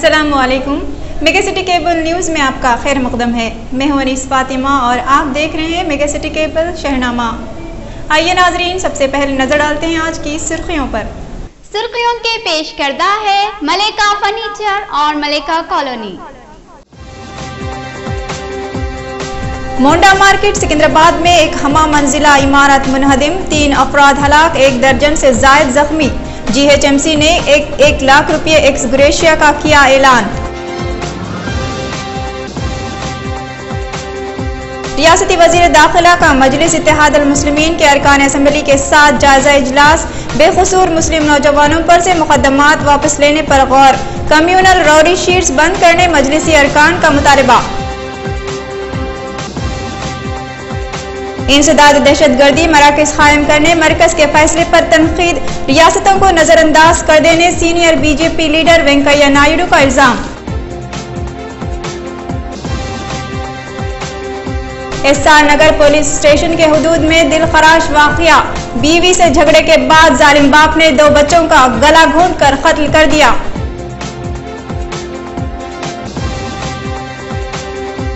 अस्सलाम वालेकुम। Mega city cable news में आपका खैर मकदम है। मैं हूं अनीस फातिमा और आप देख रहे हैं मेगा सिटी केबल शहनामा। आइए नाजरीन, सबसे पहले नजर डालते हैं आज की सुर्खियों पर। सुर्खियों के पेश करदा है मलिका फर्नीचर और मलिका कॉलोनी। मोंडा मार्केट सिकंदराबाद में एक हमा मंजिला इमारत मुनहदिम, 3 अफराद हलाक, 1 दर्जन से जायद जख्मी। GHMC ने 1 लाख रुपये एक्स ग्रेशिया का किया ऐलान। रियासती वजीर दाखिला का मजलिस इत्तेहाद अल मुस्लिमीन के अरकान असम्बली के साथ जायजा इजलास। बेकसूर मुस्लिम नौजवानों पर से मुकदमात वापस लेने पर गौर। कम्यूनल रौडी शीट्स बंद करने मजलिसी अरकान का मुतालबा। इंसदाद दहशतगर्दी मराकज कायम करने मरकज के फैसले पर तनकीद। रियासतों को नजरअंदाज कर देने senior BJP leader Venkaiah Naidu का इल्जाम। एसआर नगर पुलिस स्टेशन के हुदूद में दिलखराश वाकया। बीवी से झगड़े के बाद जालिम बाप ने 2 बच्चों का गला घोंट कर कत्ल कर दिया।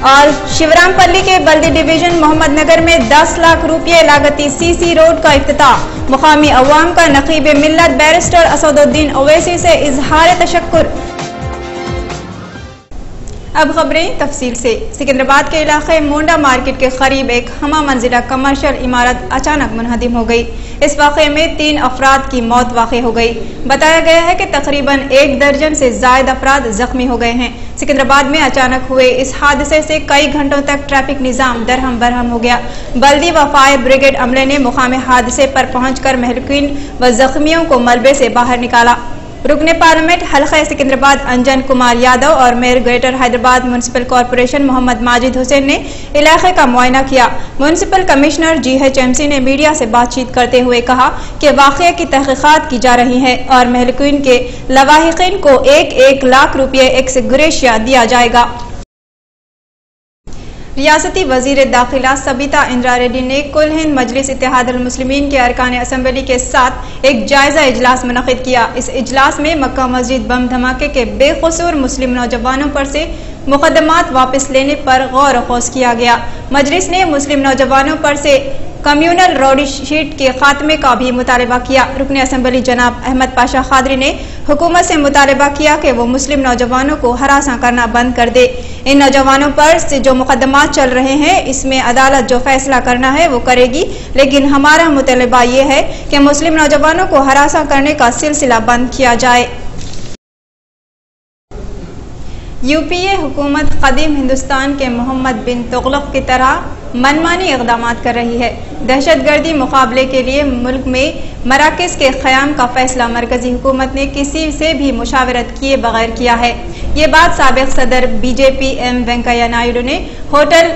और शिवरामपल्ली के बल्दी डिवीजन मोहम्मद नगर में 10 लाख रुपये लागती CC रोड का इफ्तिताह। मुकामी अवाम का नकीब मिल्लत बैरिस्टर असदुद्दीन ओवैसी से इजहार तशक्कुर। अब खबरें तफसील से। सिकंदराबाद के इलाके मोंडा मार्केट के करीब एक हमा मंजिला कमर्शियल इमारत अचानक मुनहदिम हो गई। इस वाक़े में 3 अफराद की मौत वाक़ हो गई। बताया गया है कि तकरीबन 1 दर्जन से जायद अफराद जख्मी हो गए हैं। सिकंदराबाद में अचानक हुए इस हादसे से कई घंटों तक ट्रैफिक निज़ाम दरहम बरहम हो गया। बल्दी व फायर ब्रिगेड अमले ने मुकामी हादसे पर पहुंचकर महलकीन व जख्मियों को मलबे से बाहर निकाला। रुकने पार्लियामेंट हल्का सिकंदराबाद अंजन कुमार यादव और mayor greater Hyderabad municipal corporation Mohammad Majid Hussain ने इलाके का मुआयना किया। म्युनिसिपल कमिश्नर GHMC ने मीडिया से बातचीत करते हुए कहा कि वाक़या की तहकीकात की जा रही है और महलकीन के लवाहिकीन को 1 लाख रुपये एक्स ग्रेशिया दिया जाएगा। रियासती वजीर दाखिला सबिता इंदिरा रेड्डी ने कुल हिंद मजलिस इत्तेहाद अल मुस्लिमीन के अरकान असम्बली के साथ एक जायजा इजलास मुनक़िद किया। इस इजलास में मक्का मस्जिद बम धमाके के बेकसूर मुस्लिम नौजवानों पर से मुकदमात वापस लेने पर गौर ख़ौस किया गया। मजलिस ने मुस्लिम नौजवानों पर से कम्यूनल रौडी शीट के खात्मे का भी मुतालबा किया। रुकने असम्बली जनाब अहमद पाशा खादरी ने हुकूमत से मुतालबा किया कि वो मुस्लिम नौजवानों को हरासा करना बंद कर दे। इन नौजवानों पर से जो मुकदमात चल रहे हैं इसमें अदालत जो फैसला करना है वो करेगी, लेकिन हमारा मुतालबा ये है कि मुस्लिम नौजवानों को हरासा करने का सिलसिला बंद किया जाए। UPA हुकूमत कदीम हिंदुस्तान के मोहम्मद बिन तुगलक की तरह मनमानी इक़दामात कर रही है। दहशतगर्दी मुकाबले के लिए मुल्क में मराकज़ के क़याम का फैसला मरकज़ी हुकूमत ने किसी से भी मुशावरत किए बगैर किया है। ये बात साबिक़ सदर BJP M वेंकैया नायडू ने होटल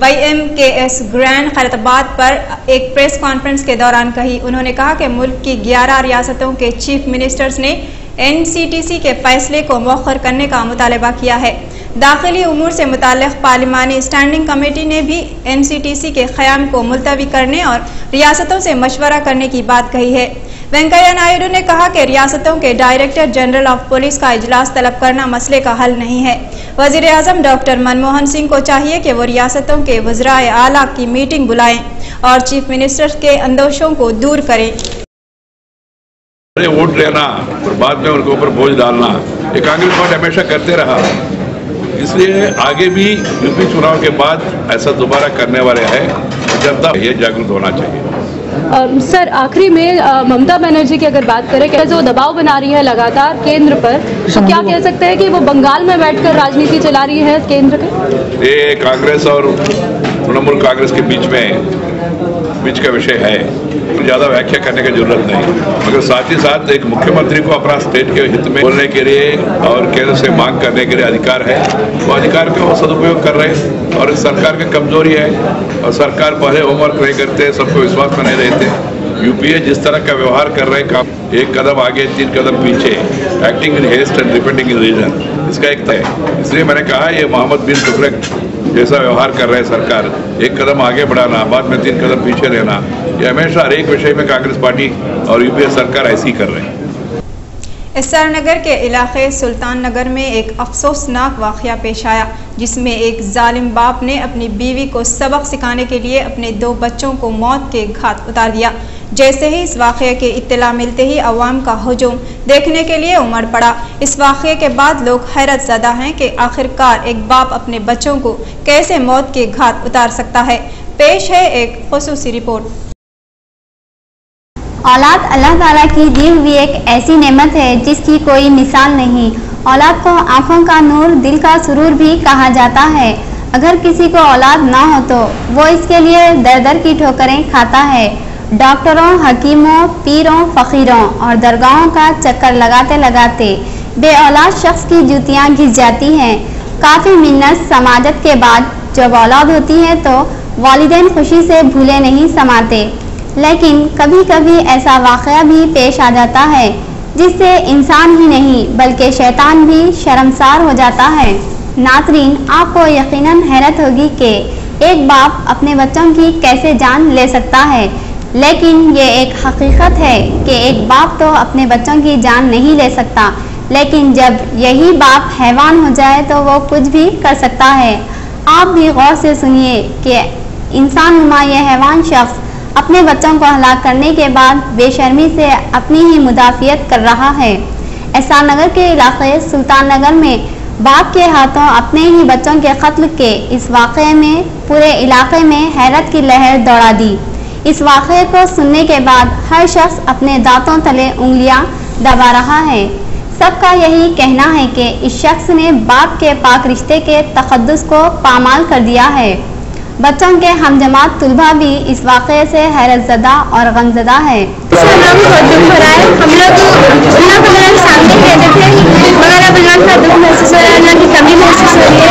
YMKS ग्रैंड खैरताबाद पर एक प्रेस कॉन्फ्रेंस के दौरान कही। उन्होंने कहा कि मुल्क की 11 रियासतों के चीफ मिनिस्टर्स ने NCTC के फैसले को मौखर करने का मुतालबा किया है। दाखिली उमूर से मुताल्लिक़ पार्लिमानी स्टैंडिंग कमेटी ने भी NCTC के क़याम को मुलतवी करने और रियासतों से मशवरा करने की बात कही है। वेंकैया नायडू ने कहा कि रियासतों के डायरेक्टर जनरल ऑफ पुलिस का इजलास तलब करना मसले का हल नहीं है। वज़ीर आज़म डॉक्टर मनमोहन सिंह को चाहिए कि वो रियासतों के वज़राए आला की मीटिंग बुलाएं और चीफ मिनिस्टर के अंदोशों को दूर करें। वोट लेना और बाद में उनके ऊपर बोझ डालना ये कांग्रेस पार्टी हमेशा करते रहा, इसलिए आगे भी यूपी चुनाव के बाद ऐसा दोबारा करने वाले हैं। जनता ये जागरूक होना चाहिए। सर आखिरी में ममता बनर्जी की अगर बात करें कि जो दबाव बना रही है लगातार केंद्र पर, तो क्या कह सकते हैं कि वो बंगाल में बैठकर राजनीति चला रही है केंद्र के? ये कांग्रेस और तृणमूल कांग्रेस के बीच का विषय है, तो ज़्यादा व्याख्या करने की जरूरत नहीं, मगर साथ ही साथ एक मुख्यमंत्री को अपना स्टेट के हित में बोलने के लिए और केंद्र से मांग करने के लिए अधिकार है। वो अधिकार का वो सदुपयोग कर रहे हैं और इस सरकार की कमजोरी है और सरकार पहले होमवर्क नहीं करते, सबको विश्वास में नहीं रहते। UPA जिस तरह का व्यवहार कर रहे हैं, एक कदम आगे 3 कदम पीछे, acting in haste and repenting in reason, इसका एक तय। इसलिए मैंने कहा ये मोहम्मद बिन तुगलक जैसा व्यवहार कर रहे हैं सरकार, एक कदम आगे बढ़ाना, बाद में 3 कदम पीछे रहना, ये हमेशा हर एक विषय में कांग्रेस पार्टी और UPA सरकार ऐसी ही कर रहे हैं। एसआर नगर के इलाके सुल्तान नगर में एक अफसोसनाक वाक़या पेश आया, जिसमें एक जालिम बाप ने अपनी बीवी को सबक सिखाने के लिए अपने 2 बच्चों को मौत के घाट उतार दिया। जैसे ही इस वाक़ये की इत्तला मिलते ही अवाम का हुजूम देखने के लिए उमड़ पड़ा। इस वाक़ये के बाद लोग हैरत ज़दा हैं कि आखिरकार एक बाप अपने बच्चों को कैसे मौत के घाट उतार सकता है। पेश है एक खुसूसी रिपोर्ट। औलाद अल्लाह ताला की दी हुई एक ऐसी नेमत है जिसकी कोई मिसाल नहीं। औलाद को आंखों का नूर, दिल का सुरूर भी कहा जाता है। अगर किसी को औलाद ना हो तो वो इसके लिए दर दर की ठोकरें खाता है। डॉक्टरों, हकीमों, पीरों, फ़कीरों और दरगाहों का चक्कर लगाते लगाते बे औलाद शख्स की जूतियाँ घिस जाती हैं। काफ़ी मिन्नत समाजत के बाद जब औलाद होती है तो वालिदैन खुशी से भूले नहीं समाते, लेकिन कभी कभी ऐसा वाक़या भी पेश आ जाता है जिससे इंसान ही नहीं बल्कि शैतान भी शर्मसार हो जाता है। नाज़रीन, आपको यकीनन हैरत होगी कि एक बाप अपने बच्चों की कैसे जान ले सकता है, लेकिन ये एक हकीकत है कि एक बाप तो अपने बच्चों की जान नहीं ले सकता, लेकिन जब यही बाप हैवान हो जाए तो वो कुछ भी कर सकता है। आप भी गौर से सुनिए कि इंसान नुमा ये हैवान शख्स अपने बच्चों को हलाक करने के बाद बेशर्मी से अपनी ही मुदाफियत कर रहा है। एसआर नगर के इलाके सुल्तान नगर में बाप के हाथों अपने ही बच्चों के कत्ल के इस वाक़ये में पूरे इलाके में हैरत की लहर दौड़ा दी। इस वाक़ये को सुनने के बाद हर शख्स अपने दांतों तले उंगलियां दबा रहा है। सबका यही कहना है कि इस शख्स ने बाप के पाक रिश्ते के तक़द्दुस को पामाल कर दिया है। बच्चों के हमजमात तुलबा भी इस वाक़ये से हैरतज़दा और गमज़दा है। हम बहुत दुख हो रहा है। हम लोग अल्लाह को मेरे सामने कहते थे, मगर अब अल्लाह का दुख महसूस हो रहा है, अल्लाह की कमी महसूस हो रही है।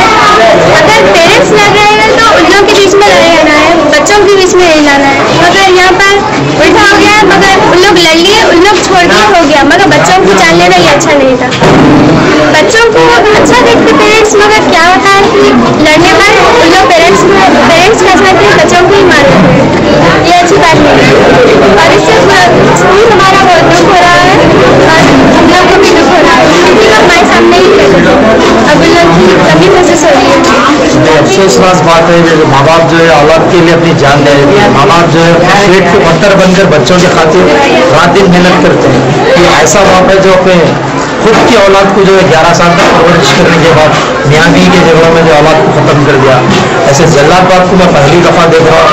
अगर पेरेंट्स लड़ रहे हैं तो उन लोगों के बीच में लड़े रहना है, बच्चों के बीच में नहीं लड़ना है। मगर यहाँ पर उल्टा हो गया, मगर उन लोग लड़ लिए, उन लोग छोड़ दिए, हो गया, मगर बच्चों को जान लेना ये अच्छा नहीं था। बच्चों को अच्छा देखते पेरेंट्स, मगर क्या होता है कि लड़ने पर उन लोग पेरेंट्स क्या चाहते हैं, बच्चों को ही मार देते हैं। ये अच्छी बात नहीं है और इससे हमारा बहुत दुख हो रहा है और हम लोग को भी दुख हो रहा है, क्योंकि लोग हमारे सामने ही कहते थे। अब उन लोग की कमी महसूस हो रही है। अफसोसनाक बात है जो माँ बाप जो है औलाद के लिए अपनी जान दे देते हैं। माँ बाप जो है पेट के पत्थर बनकर बच्चों की खातिर रात दिन मेहनत करते हैं। ये ऐसा बाप है जो अपने खुद की औलाद को जो है 11 साल तक परवरिश करने के बाद मियाँ बीवी के झगड़ों में जो औलाद को ख़त्म कर दिया। ऐसे जल्लाद बाप को मैं पहली दफ़ा देख रहा हूँ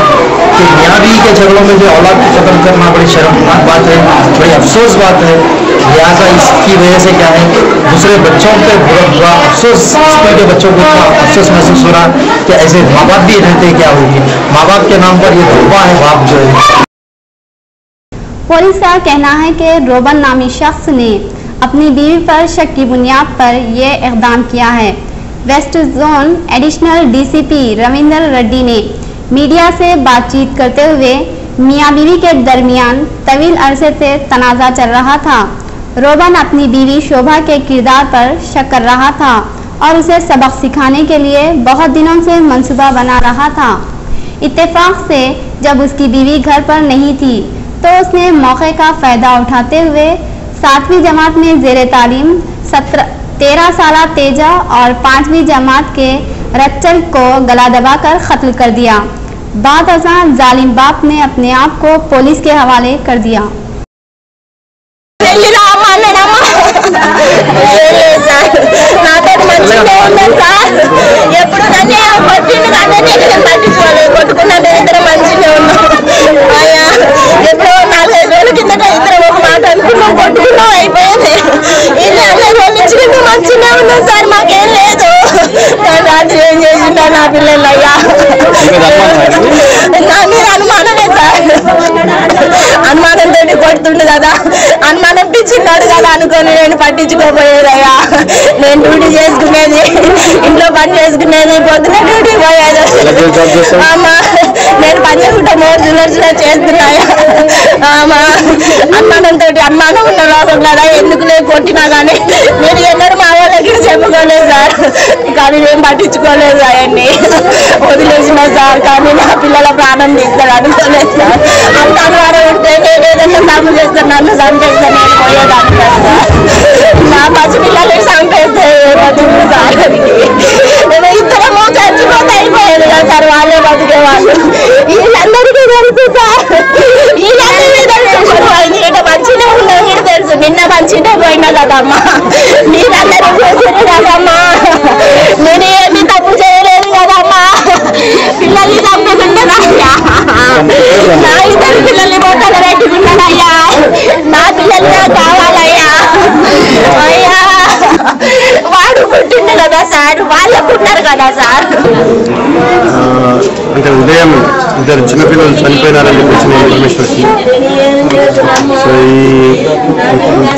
कि मियाँ बीवी के झगड़ों में जो औलाद को ख़त्म करना बड़ी शर्मनाक बात है, बड़ी अफसोस बात है। लिहाजा इसकी वजह से क्या है, दूसरे बच्चों पर बुरा अफसोस, स्कूल के बच्चों को इतना अफसोस महसूस हो रहा कि ऐसे माँ बाप भी रहते क्या होगी। माँ बाप के नाम पर ये धोबा है बाप जो है। पुलिस का कहना है कि रोबन नामी शख्स ने अपनी बीवी पर शक की बुनियाद पर यह इक़दाम किया है। West zone additional DCP Ravinder Reddy ने मीडिया से बातचीत करते हुए मियाँ बीवी के दरमियान तवील अरसे से तनाज़ा चल रहा था। रोबन अपनी बीवी शोभा के किरदार पर शक कर रहा था और उसे सबक सिखाने के लिए बहुत दिनों से मंसूबा बना रहा था। इत्तेफाक से जब उसकी बीवी घर पर नहीं थी तो उसने मौके का फ़ायदा उठाते हुए 7वीं जमात में ज़ेरे तालीम 13 साला तेजा और 5वीं जमात के रच्चल को गला दबाकर कत्ल कर दिया। बाद अज़ां जालिम बाप ने अपने आप को पुलिस के हवाले कर दिया। అనుమానంతో కొడుతుండే కదా, అనుమానం పిచ్చిన్నాడు కదా అనుకొని నేను పట్టించుకోపోయేదయ్యా. నేను డ్యూటీ చేసుకునేది, ఇంట్లో పని చేసుకునేది, పొద్దున డ్యూటీ పోయేది. అమ్మా నేను పని చేసుకుంటా, మోజులు చేస్తున్నాయా. అనుమానం ఉన్న రాకుండా ఎందుకులే కొట్టినా కానీ నేను ఎన్నడూ మా వాళ్ళకి చెప్పుకోలేదు సార్, కానీ నేను పట్టించుకోలేదు అవన్నీ వదిలేసిన సార్. కానీ నా పిల్లల ప్రాణం తీస్తాడు అనుకోలేదు సార్. అంత అనుమానం ఉంటే నేను ఏదైనా బదనాము చేస్తే నన్ను చంపేస్తే నేను పోయేదాన్ని కదా. నా పసి పిల్లలకి చంపేస్తే ఇద్దరము చచ్చిపోతే అయిపోయేది కదా సార్. వాళ్ళే బతికేవాళ్ళు. వీళ్ళందరికీ తెలుసు సార్. వీళ్ళందరూ మంచిగా ఉన్నది కూడా తెలుసు. నిన్న మంచిగా పోయినా కదమ్మా. మీరందరూ చూసారు కదమ్మా. నేను ఏమి తప్పు చేయలేదు కదమ్మా. పిల్లల్ని చంపుకుంటున్నాయ్యా. నా ఇద్దరు పిల్లల్ని మొక్కలు పెట్టుకున్నానయ్యా. నా పిల్లలు నాకు కావాలయ్యా. అయ్యా వాడు పుట్టిండు కదా సార్. వాళ్ళకున్నారు కదా సార్. అంటే ఉదయం ఇద్దరు చిన్నపిల్లలు చనిపోయినారని చెప్పేసి ఇన్ఫర్మేషన్ వచ్చింది. సో ఈ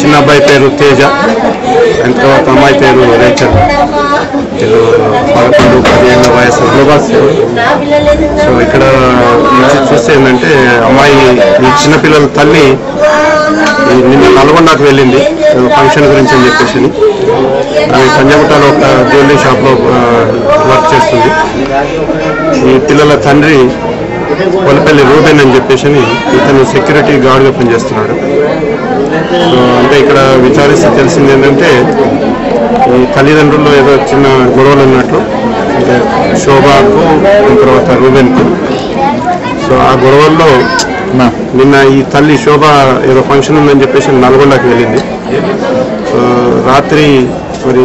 చిన్న అబ్బాయి పేరు తేజ, అండ్ తర్వాత అమ్మాయి పేరు రేచల్. వీళ్ళు 11-10 ఏళ్ళ వయసు. సో ఇక్కడ చూస్తే ఏంటంటే అమ్మాయి ఈ చిన్నపిల్లల తల్లి నిన్న నల్గొండకు వెళ్ళింది ఫంక్షన్ గురించి అని చెప్పేసి. ఆమె పంజాగుట్టలో ఒక జ్యువెలరీ షాప్లో వర్క్ చేస్తుంది. ఈ పిల్లల తండ్రి కొలపల్లి రూబెన్ అని చెప్పేసి ఇతను సెక్యూరిటీ గార్డ్గా పనిచేస్తున్నాడు. సో అంటే ఇక్కడ విచారిస్తే తెలిసింది ఏంటంటే ఈ తల్లిదండ్రుల్లో ఏదో చిన్న గొడవలు ఉన్నట్లు, అంటే శోభాకు తర్వాత రూబెన్కు. సో ఆ గొడవల్లో నిన్న ఈ తల్లి శోభ ఏదో ఫంక్షన్ ఉందని చెప్పేసి నల్గొండకి వెళ్ళింది. సో రాత్రి మరి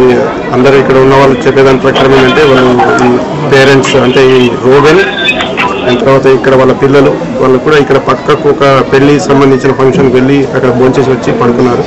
అందరూ ఇక్కడ ఉన్న వాళ్ళు చెప్పేదాని ప్రకారం ఏంటంటే వాళ్ళు ఈ పేరెంట్స్ అంటే ఈ రూబెన్ అండ్ తర్వాత ఇక్కడ వాళ్ళ పిల్లలు వాళ్ళు కూడా ఇక్కడ పక్కకు ఒక పెళ్లి సంబంధించిన ఫంక్షన్కి వెళ్ళి అక్కడ భోంచేసి వచ్చి పడుకున్నారు.